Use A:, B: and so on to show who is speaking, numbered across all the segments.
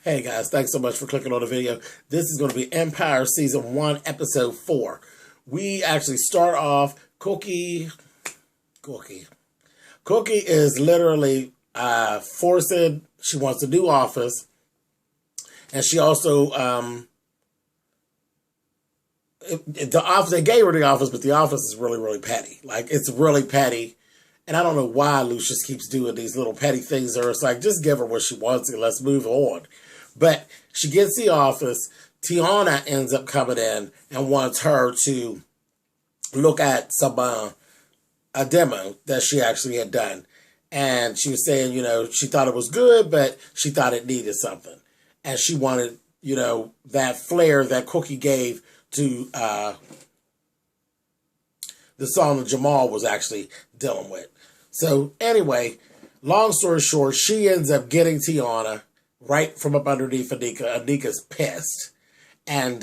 A: Hey guys, thanks so much for clicking on the video. This is going to be Empire Season 1, Episode 4. We actually start off, Cookie is literally forcing, she wants a new office, and she also, the office, they gave her the office, but the office is really, really petty. Like, it's really petty. And I don't know why Lucius keeps doing these little petty things or it's like, just give her what she wants and let's move on. But she gets the office. Tiana ends up coming in and wants her to look at some a demo that she actually had done. And she was saying, you know, she thought it was good, but she thought it needed something. And she wanted, you know, that flair that Cookie gave to the song that Jamal was actually dealing with. So anyway, long story short, she ends up getting Tiana right from up underneath Anika. Anika's pissed. And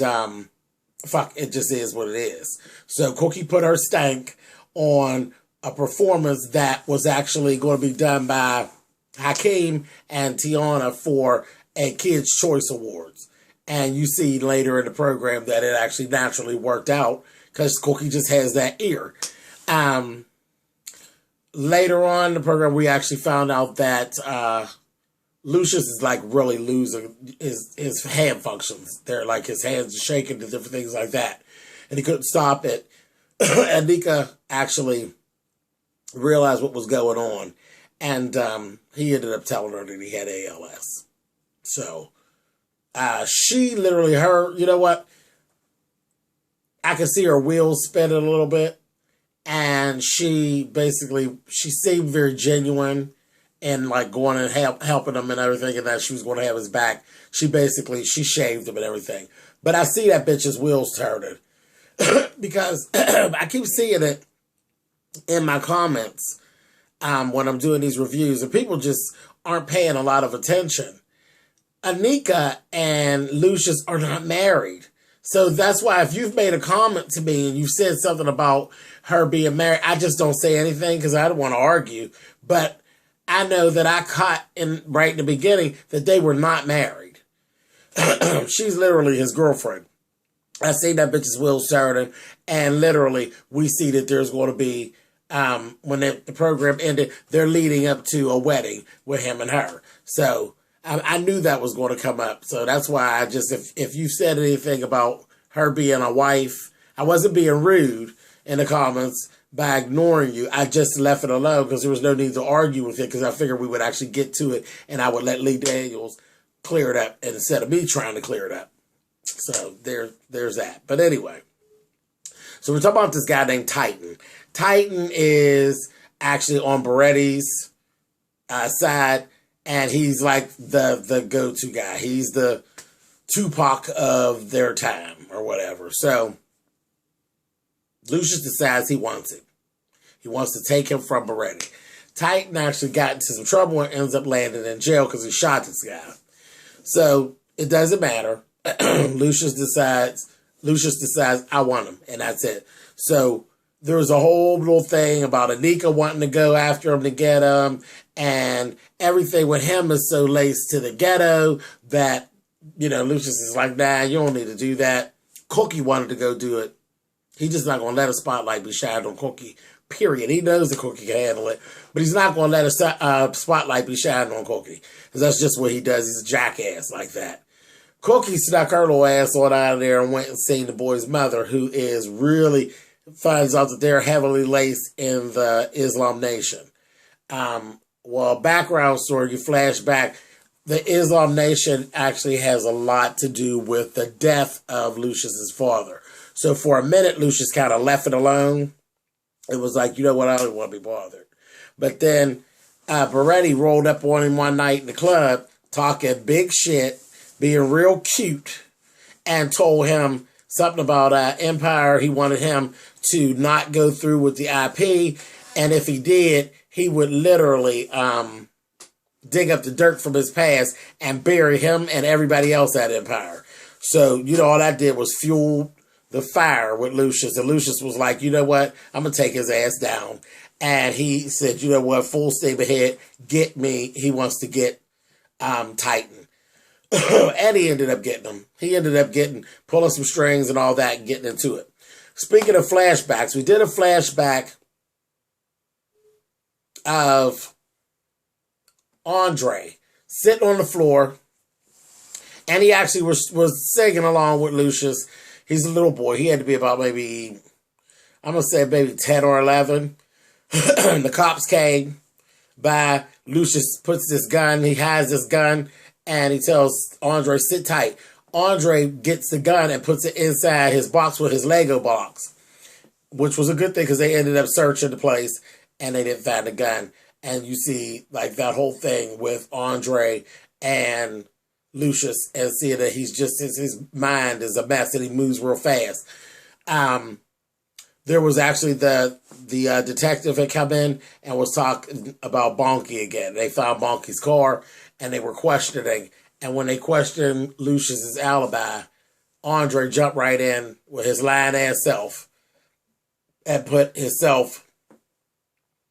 A: fuck, it just is what it is. So Cookie put her stank on a performance that was actually going to be done by Hakeem and Tiana for a Kids' Choice Awards. And you see later in the program that it actually naturally worked out because Cookie just has that ear. Later on in the program, we actually found out that Lucius is like really losing his hand functions. They're like his hands are shaking and different things like that. And he couldn't stop it. Anika actually realized what was going on. And he ended up telling her that he had ALS. So she literally, you know what? I could see her wheels spinning a little bit. And she seemed very genuine and like going and helping him and everything, and that she was going to have his back. She shaved him and everything. But I see that bitch's wheels turning because I keep seeing it in my comments when I'm doing these reviews, and people just aren't paying a lot of attention. Anika and Lucius are not married. So that's why if you've made a comment to me and you've said something about her being married, I just don't say anything because I don't want to argue. But I know that I caught right in the beginning that they were not married. She's literally his girlfriend. I seen that bitch's wheels turning, and literally we see that there's going to be, when the program ended, they're leading up to a wedding with him and her. So I knew that was going to come up. So that's why I just, if you said anything about her being a wife, I wasn't being rude in the comments by ignoring you. I just left it alone because there was no need to argue with it because I figured we would actually get to it and I would let Lee Daniels clear it up instead of me trying to clear it up. So there's that. But anyway, so we're talking about this guy named Titan. Titan is actually on Beretti's side. And he's like the go-to guy. He's the Tupac of their time or whatever. So Lucius decides he wants it. He wants to take him from Beretti. Titan actually got into some trouble and ends up landing in jail because he shot this guy. So it doesn't matter. Lucius decides, I want him. And that's it. So there was a whole little thing about Anika wanting to go after him to get him. And everything with him is so laced to the ghetto that, you know, Lucius is like, nah, you don't need to do that. Cookie wanted to go do it. He's just not going to let a spotlight be shined on Cookie, period. He knows the Cookie can handle it, but he's not going to let a spotlight be shined on Cookie because that's just what he does. He's a jackass like that. Cookie snuck her little ass on out of there and went and seen the boy's mother, who is really, finds out that they're heavily laced in the Islam Nation. Well, background story, you flash back, the Islam Nation actually has a lot to do with the death of Lucius's father. So for a minute, Lucius kind of left it alone. It was like, you know what, I don't want to be bothered. But then Beretti rolled up on him one night in the club, talking big shit, being real cute, and told him something about Empire. He wanted him to not go through with the IP, and if he did, he would literally dig up the dirt from his past and bury him and everybody else at Empire. So, you know, all that did was fuel the fire with Lucius. And Lucius was like, you know what? I'm going to take his ass down. And he said, you know what? Full steam ahead. Get me. He wants to get Titan. And he ended up getting them. He ended up pulling some strings and all that and getting into it. Speaking of flashbacks, we did a flashback of Andre sitting on the floor, and he actually was singing along with Lucius. He's a little boy. He had to be about maybe, I'm going to say maybe 10 or 11. The cops came by. Lucius puts this gun. He has this gun, and he tells Andre, sit tight. Andre gets the gun and puts it inside his box with his Lego box, which was a good thing because they ended up searching the place, and they didn't find the gun. And you see, like, that whole thing with Andre and Lucius, and seeing that he's just, his mind is a mess and he moves real fast. There was actually the detective had come in and was talking about Bonky again. They found Bonky's car and they were questioning. And when they questioned Lucius's alibi, Andre jumped right in with his lying-ass self and put himself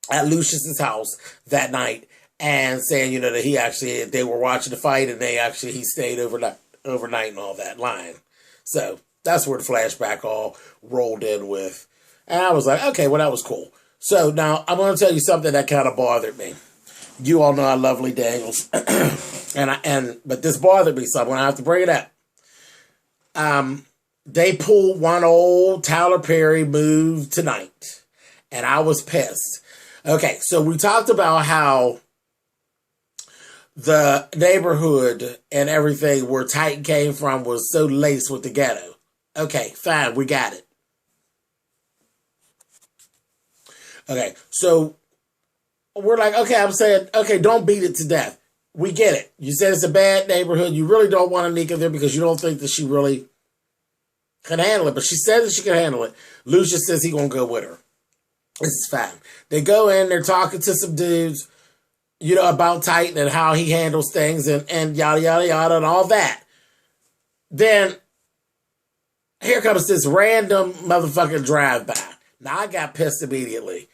A: at Lucius's house that night, and saying, you know, that they were watching the fight and he stayed overnight and all that, lying. So that's where the flashback all rolled in with. And I was like, okay, well, that was cool. So now I'm going to tell you something that kind of bothered me. You all know I love Lee Daniels. But this bothered me, so I'm going to have to bring it up. They pulled one old Tyler Perry move tonight, and I was pissed. Okay, so we talked about how the neighborhood and everything where Titan came from was so laced with the ghetto. Okay, fine, we got it. Okay, so we're like, okay, I'm saying, okay, don't beat it to death. We get it. You said it's a bad neighborhood. You really don't want Anika there because you don't think that she really can handle it. But she said that she can handle it. Lucius says he's going to go with her. This is fine. They go in, they're talking to some dudes, you know, about Titan and how he handles things and yada, yada, yada, and all that. Then, here comes this random motherfucking drive-by. Now, I got pissed immediately.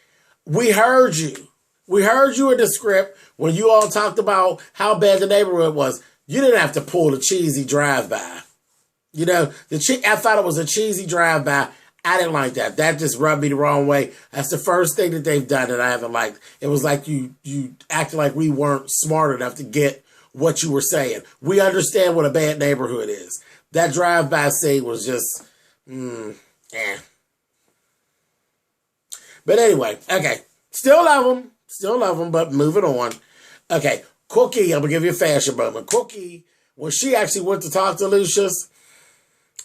A: We heard you. We heard you in the script when you all talked about how bad the neighborhood was. You didn't have to pull the cheesy drive-by. You know, I thought it was a cheesy drive-by. I didn't like that. That just rubbed me the wrong way. That's the first thing that they've done that I haven't liked. It was like you acted like we weren't smart enough to get what you were saying. We understand what a bad neighborhood is. That drive-by scene was just, eh. But anyway, okay. Still love them, but moving on. Okay, Cookie, I'm going to give you a fashion moment. Cookie, when she actually went to talk to Lucius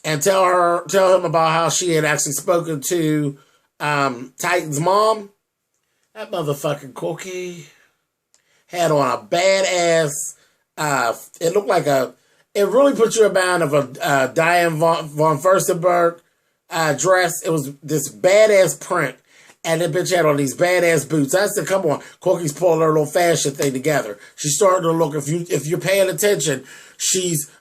A: and tell him about how she had actually spoken to Titan's mom, that motherfucking Cookie had on a badass, it looked like it really put you in mind of a Diane von Furstenberg dress. It was this badass print. And that bitch had on these badass boots. I said, come on, Cookie's pulling her little fashion thing together. She's starting to look, if you're paying attention,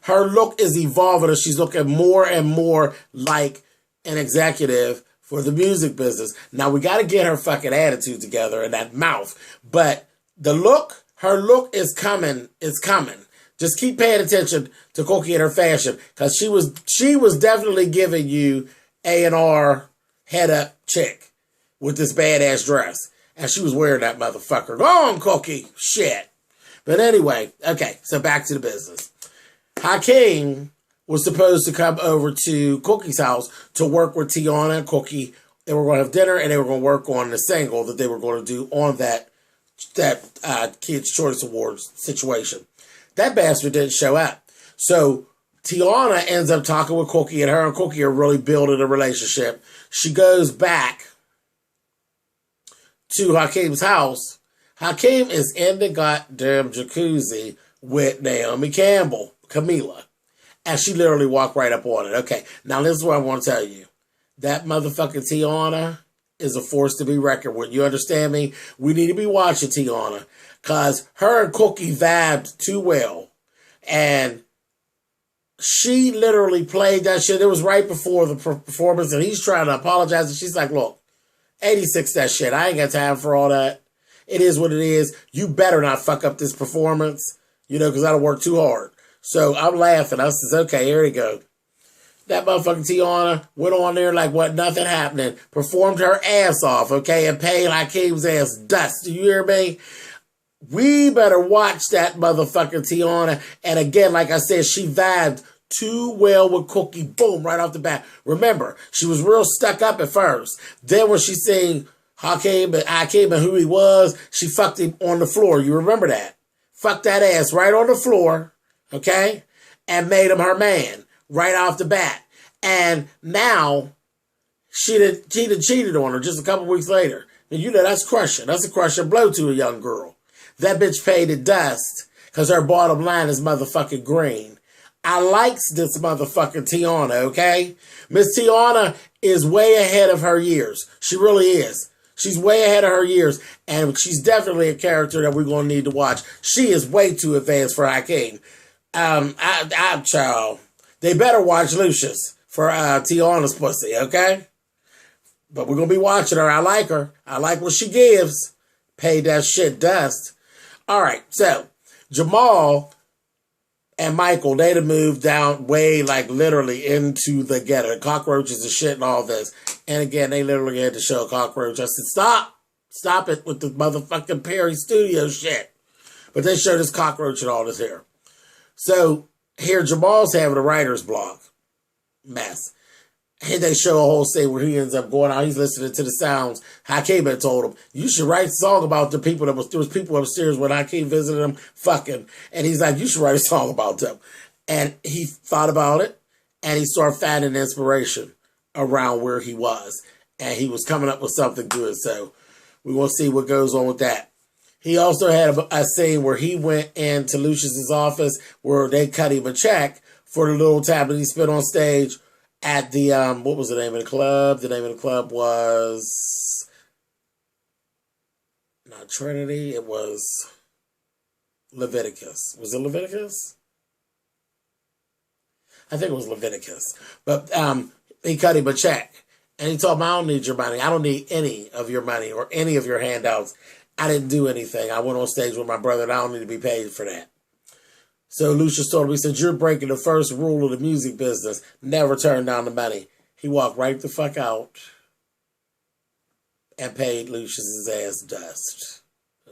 A: her look is evolving. She's looking more and more like an executive for the music business. Now, we got to get her fucking attitude together and that mouth. But her look is coming. It's coming. Just keep paying attention to Cookie and her fashion, because she was definitely giving you A&R head up chick with this badass dress. And she was wearing that motherfucker. Go on, Cookie. Shit. But anyway, okay, so back to the business. Hakeem was supposed to come over to Cookie's house to work with Tiana and Cookie. They were going to have dinner, and they were going to work on the single that they were going to do on that Kids' Choice Awards situation. That bastard didn't show up. So Tiana ends up talking with Cookie, and her and Cookie are really building a relationship. She goes back to Hakeem's house. Hakeem is in the goddamn jacuzzi with Naomi Campbell, Camila. And she literally walked right up on it. Okay, now this is what I want to tell you. That motherfucking Tiana is a force to be reckoned with. You understand me? We need to be watching Tiana, because her and Cookie vibed too well. And she literally played that shit. It was right before the performance, and he's trying to apologize. And she's like, look, 86 that shit. I ain't got time for all that. It is what it is. You better not fuck up this performance, you know, because that'll work too hard. So I'm laughing. I says, okay, here we go. That motherfucking Tiana went on there like what nothing happening. Performed her ass off, okay, and paid Hakeem's ass dust. Do you hear me? We better watch that motherfucking Tiana. And again, like I said, she vibed too well with Cookie. Boom, right off the bat. Remember, she was real stuck up at first. Then when she seen Hakeem and who he was, she fucked him on the floor. You remember that? Fucked that ass right on the floor, okay? And made him her man right off the bat. And now she done cheated on her just a couple weeks later. And you know that's crushing. That's a crushing blow to a young girl. That bitch paid the dust because her bottom line is motherfucking green. I likes this motherfucking Tiana, okay? Miss Tiana is way ahead of her years. She really is. She's way ahead of her years, and she's definitely a character that we're going to need to watch. She is way too advanced for Hakeem. Child, they better watch Lucius for Tiana's pussy, okay? But we're going to be watching her. I like her. I like what she gives. Paid that shit dust. All right, so Jamal and Michael, they'd have moved down way, like, literally into the ghetto. The cockroaches and shit and all this. And again, they literally had to show a cockroach. I said, stop. Stop it with the motherfucking Perry Studio shit. But they showed this cockroach and all this here. So, here Jamal's having a writer's block. Mess. And they show a whole scene where he ends up going out. He's listening to the sounds. Hakeem had told him, you should write a song about the people there was people upstairs when Hakeem visited him fucking. And he's like, you should write a song about them. And he thought about it. And he started finding inspiration around where he was. And he was coming up with something good. So we will see what goes on with that. He also had a scene where he went into Lucius's office where they cut him a check for the little time that he spent on stage at the, what was the name of the club? The name of the club was not Trinity. It was Leviticus. Was it Leviticus? I think it was Leviticus. But he cut him a check. And he told him, I don't need your money. I don't need any of your money or any of your handouts. I didn't do anything. I went on stage with my brother and I don't need to be paid for that. So Lucius told him, he said, you're breaking the first rule of the music business. Never turn down the money. He walked right the fuck out and paid Lucius's ass dust.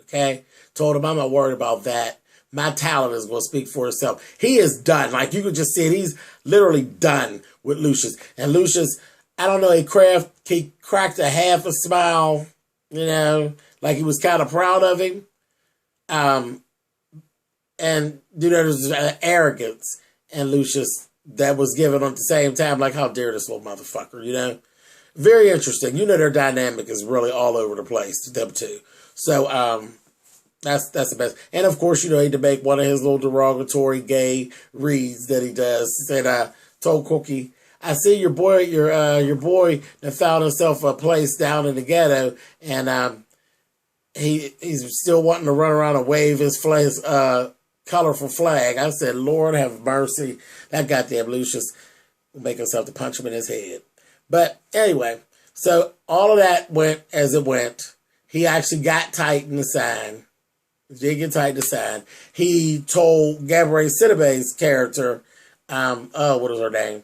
A: Okay? Told him, I'm not worried about that. My talent is going to speak for itself. He is done. Like, you could just see it. He's literally done with Lucius. And Lucius, I don't know, he cracked a half a smile, you know, like he was kind of proud of him. And, you know, there's arrogance and Lucius that was given at the same time. Like, how dare this little motherfucker, you know? Very interesting. You know, their dynamic is really all over the place, them two. So, that's the best. And, of course, you know, he had to make one of his little derogatory gay reads that he does. He said, told Cookie, I see your boy that found himself a place down in the ghetto, and he's still wanting to run around and wave his colorful flag. I said, Lord have mercy. That goddamn Lucius will make himself to punch him in his head. But anyway, so all of that went as it went. He actually got Titan to sign. He did get Titan to sign. He told Gabrielle Sidibe's character, what is her name?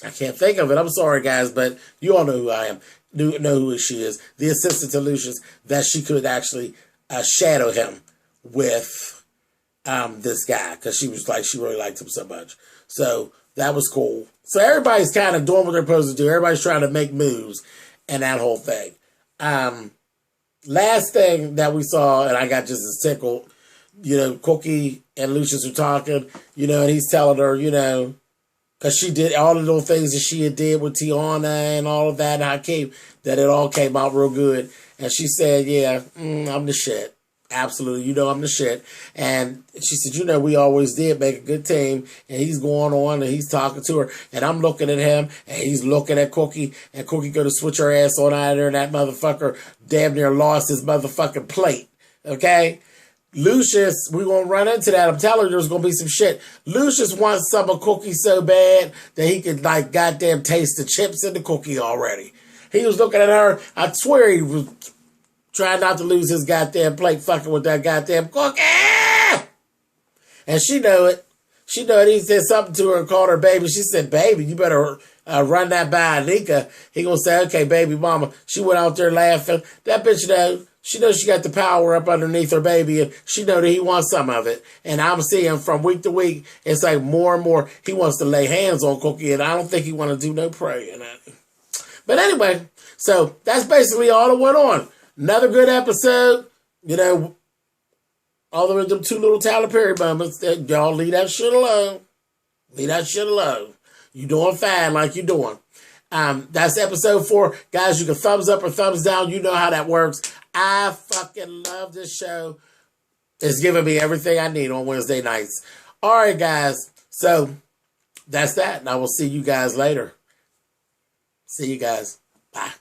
A: I can't think of it. I'm sorry, guys, but you all know who I am. Know who she is. The assistant to Lucius, that she could actually shadow him with this guy because she was like, she really liked him so much. So that was cool. So everybody's kind of doing what they're supposed to do. Everybody's trying to make moves and that whole thing. Last thing that we saw, and I got just as tickled, you know, Cookie and Lucius are talking, you know, and he's telling her, you know, because she did all the little things that she had did with Tiana and all of that, and that it all came out real good. And she said, yeah, I'm the shit. Absolutely, you know I'm the shit. And she said, you know, we always did make a good team. And he's going on and he's talking to her. And I'm looking at him and he's looking at Cookie. And Cookie going to switch her ass on out of there. And that motherfucker damn near lost his motherfucking plate. Okay? Lucius, we're going to run into that. I'm telling you, there's going to be some shit. Lucius wants some of Cookie so bad that he could, like, goddamn taste the chips in the cookie already. He was looking at her. I swear he was trying not to lose his goddamn plate fucking with that goddamn cookie. And she know it. She know it. He said something to her and called her baby. She said, baby, you better run that by Anika. He gonna say, okay, baby mama. She went out there laughing. That bitch know. She knows she got the power up underneath her baby, and she know that he wants some of it. And I'm seeing from week to week, it's like more and more he wants to lay hands on Cookie, and I don't think he want to do no praying. But anyway, so that's basically all that went on. Another good episode. You know, all of them two little Tyler Perry moments. That y'all leave that shit alone. Leave that shit alone. You doing fine like you doing. That's episode 4. Guys, you can thumbs up or thumbs down. You know how that works. I fucking love this show. It's giving me everything I need on Wednesday nights. All right, guys. So that's that. And I will see you guys later. See you guys. Bye.